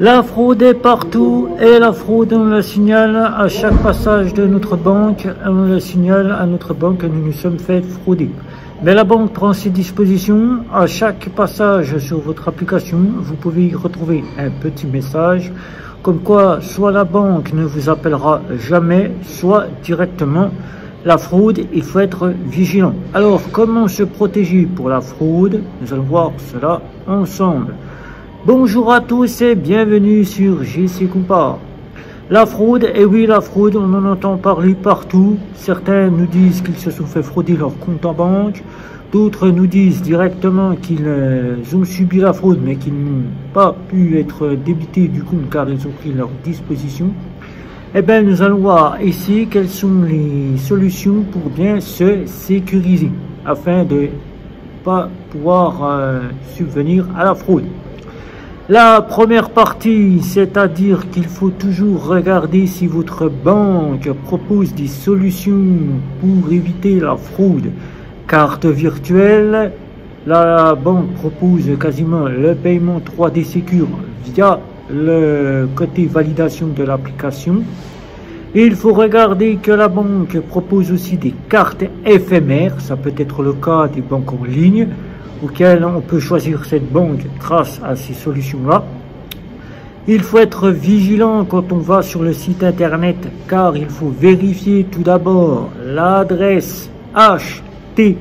La fraude est partout et la fraude, on la signale à chaque passage de notre banque. On la signale à notre banque que nous nous sommes fait frauder. Mais la banque prend ses dispositions. À chaque passage sur votre application, vous pouvez y retrouver un petit message comme quoi soit la banque ne vous appellera jamais, soit directement la fraude. Il faut être vigilant. Alors, comment se protéger pour la fraude? Nous allons voir cela ensemble. Bonjour à tous et bienvenue sur JC Compare. La fraude, et oui la fraude, on en entend parler partout. Certains nous disent qu'ils se sont fait frauder leur compte en banque. D'autres nous disent directement qu'ils ont subi la fraude mais qu'ils n'ont pas pu être débités du compte car ils ont pris leur disposition. Eh bien nous allons voir ici quelles sont les solutions pour bien se sécuriser afin de ne pas pouvoir subvenir à la fraude. La première partie, c'est-à-dire qu'il faut toujours regarder si votre banque propose des solutions pour éviter la fraude. Carte virtuelle, la banque propose quasiment le paiement 3D Secure via le côté validation de l'application. Il faut regarder que la banque propose aussi des cartes éphémères, ça peut être le cas des banques en ligne, auquel on peut choisir cette banque grâce à ces solutions-là. Il faut être vigilant quand on va sur le site internet car il faut vérifier tout d'abord l'adresse HTTPS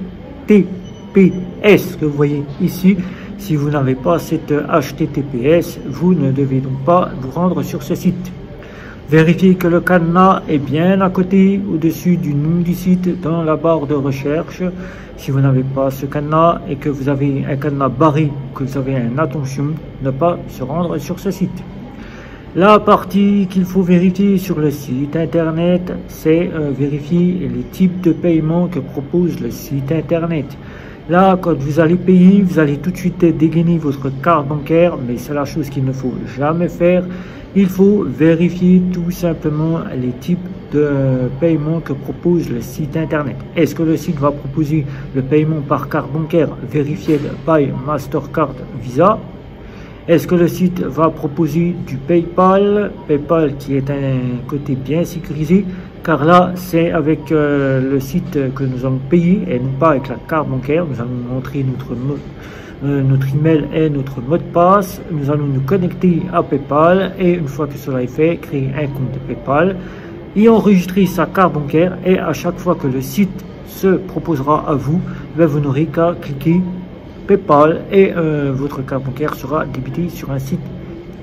que vous voyez ici. Si vous n'avez pas cette HTTPS, vous ne devez donc pas vous rendre sur ce site. Vérifiez que le cadenas est bien à côté, au-dessus du nom du site dans la barre de recherche. Si vous n'avez pas ce cadenas et que vous avez un cadenas barré, que vous avez une attention, ne pas se rendre sur ce site. La partie qu'il faut vérifier sur le site internet, c'est vérifier les types de paiement que propose le site internet. Là, quand vous allez payer, vous allez tout de suite dégainer votre carte bancaire, mais c'est la chose qu'il ne faut jamais faire. Il faut vérifier tout simplement les types de paiement que propose le site internet. Est-ce que le site va proposer le paiement par carte bancaire Verified by Mastercard Visa? Est-ce que le site va proposer du PayPal? PayPal qui est un côté bien sécurisé, car là c'est avec le site que nous allons payer et non pas avec la carte bancaire. Nous allons entrer notre email et notre mot de passe. Nous allons nous connecter à PayPal et une fois que cela est fait, créer un compte PayPal et enregistrer sa carte bancaire. Et à chaque fois que le site se proposera à vous, vous n'aurez qu'à cliquer PayPal et votre carte bancaire sera débitée sur un site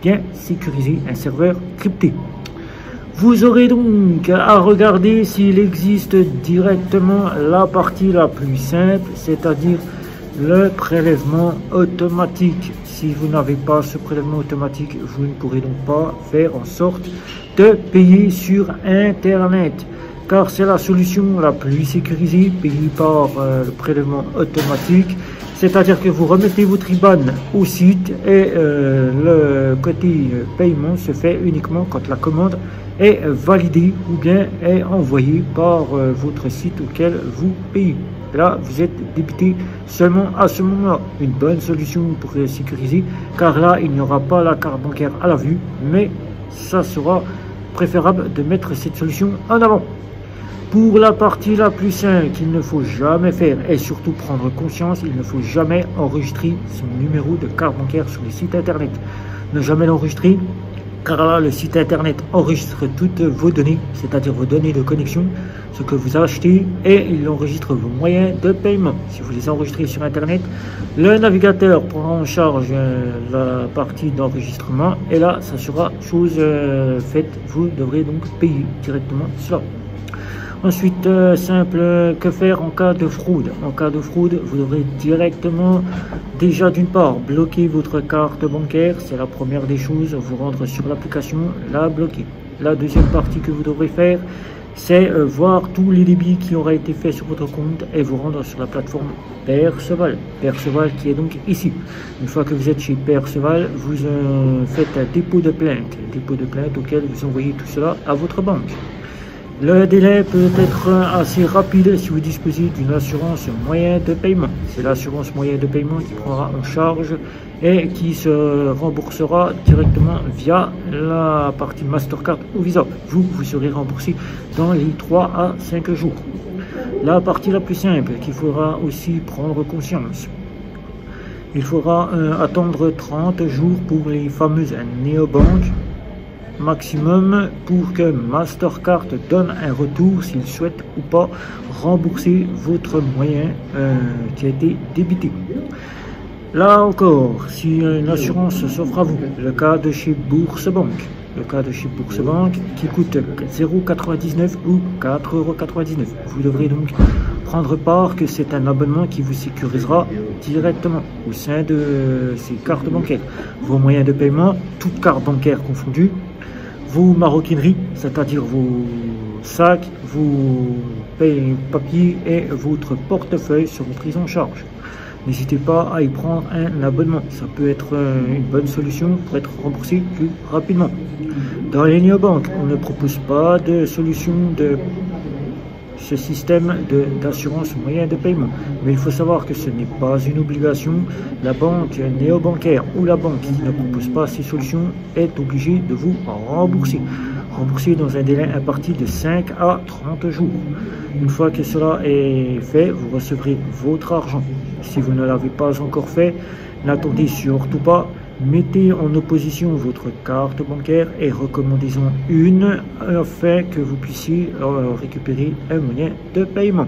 bien sécurisé, un serveur crypté. Vous aurez donc à regarder s'il existe directement la partie la plus simple, c'est-à-dire le prélèvement automatique. Si vous n'avez pas ce prélèvement automatique, vous ne pourrez donc pas faire en sorte de payer sur Internet, car c'est la solution la plus sécurisée, payer par le prélèvement automatique. C'est-à-dire que vous remettez votre IBAN au site et le côté paiement se fait uniquement quand la commande est validée ou bien est envoyée par votre site auquel vous payez. Là, vous êtes débité seulement à ce moment-là. Une bonne solution pour sécuriser, car là, il n'y aura pas la carte bancaire à la vue, mais ça sera préférable de mettre cette solution en avant. Pour la partie la plus simple qu'il ne faut jamais faire et surtout prendre conscience, il ne faut jamais enregistrer son numéro de carte bancaire sur les sites internet. Ne jamais l'enregistrer, car là le site internet enregistre toutes vos données, c'est-à-dire vos données de connexion, ce que vous achetez, et il enregistre vos moyens de paiement. Si vous les enregistrez sur internet, le navigateur prendra en charge la partie d'enregistrement et là ça sera chose faite. Vous devrez donc payer directement cela. Ensuite, simple, que faire en cas de fraude? En cas de fraude, vous devrez directement, déjà d'une part, bloquer votre carte bancaire. C'est la première des choses, vous rendre sur l'application, la bloquer. La deuxième partie que vous devrez faire, c'est voir tous les débits qui auraient été faits sur votre compte et vous rendre sur la plateforme Perceval. Perceval qui est donc ici. Une fois que vous êtes chez Perceval, vous faites un dépôt de plainte. Dépôt de plainte auquel vous envoyez tout cela à votre banque. Le délai peut être assez rapide si vous disposez d'une assurance moyen de paiement. C'est l'assurance moyen de paiement qui prendra en charge et qui se remboursera directement via la partie Mastercard ou Visa. Vous serez remboursé dans les 3 à 5 jours. La partie la plus simple qu'il faudra aussi prendre conscience. Il faudra attendre 30 jours pour les fameuses néobanques maximum pour que Mastercard donne un retour s'il souhaite ou pas rembourser votre moyen qui a été débité. Là encore, si une assurance s'offre à vous, le cas de chez Bourse-Banque, qui coûte 0,99 ou 4,99 €. Vous devrez donc prendre part que c'est un abonnement qui vous sécurisera directement au sein de ces cartes bancaires. Vos moyens de paiement, toutes cartes bancaires confondues, vos maroquineries, c'est-à-dire vos sacs, vos papiers et votre portefeuille seront pris en charge. N'hésitez pas à y prendre un abonnement, ça peut être une bonne solution pour être remboursé plus rapidement. Dans les néobanques, on ne propose pas de solution de ce système d'assurance moyen de paiement. Mais il faut savoir que ce n'est pas une obligation. La banque néobancaire ou la banque qui ne propose pas ces solutions est obligée de vous rembourser. Rembourser dans un délai imparti de 5 à 30 jours. Une fois que cela est fait, vous recevrez votre argent. Si vous ne l'avez pas encore fait, n'attendez surtout pas. Mettez en opposition votre carte bancaire et recommandez-en une afin que vous puissiez récupérer un moyen de paiement.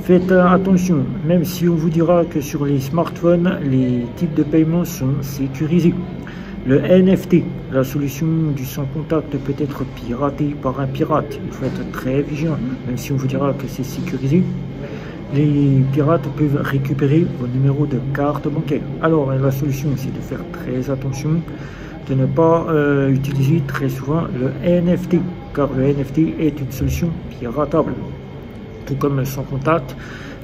Faites attention, même si on vous dira que sur les smartphones, les types de paiement sont sécurisés. Le NFT, la solution du sans contact, peut être piratée par un pirate. Il faut être très vigilant, même si on vous dira que c'est sécurisé. Les pirates peuvent récupérer vos numéros de carte bancaire. Alors la solution, c'est de faire très attention, de ne pas utiliser très souvent le NFT, car le NFT est une solution piratable, tout comme le sans contact,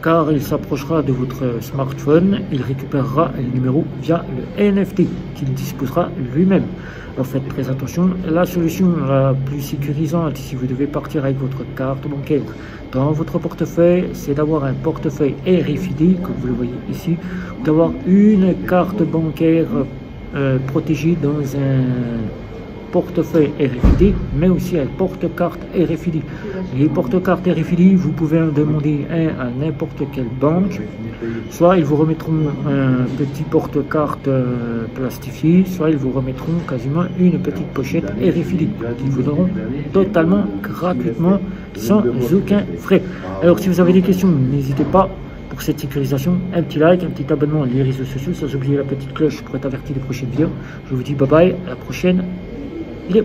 car il s'approchera de votre smartphone, il récupérera le numéro via le NFT qu'il disposera lui-même. Alors faites très attention. La solution la plus sécurisante si vous devez partir avec votre carte bancaire dans votre portefeuille, c'est d'avoir un portefeuille RFID, comme vous le voyez ici, d'avoir une carte bancaire protégée dans un portefeuille RFID, mais aussi un porte-carte RFID. Les porte-cartes RFID, vous pouvez en demander un à n'importe quelle banque. Soit ils vous remettront un petit porte-carte plastifié, soit ils vous remettront quasiment une petite pochette RFID qu'ils vous donneront totalement gratuitement, sans aucun frais. Alors si vous avez des questions, n'hésitez pas. Pour cette sécurisation, un petit like, un petit abonnement à les réseaux sociaux, sans oublier la petite cloche pour être averti des prochaines vidéos. Je vous dis bye bye, à la prochaine vidéo.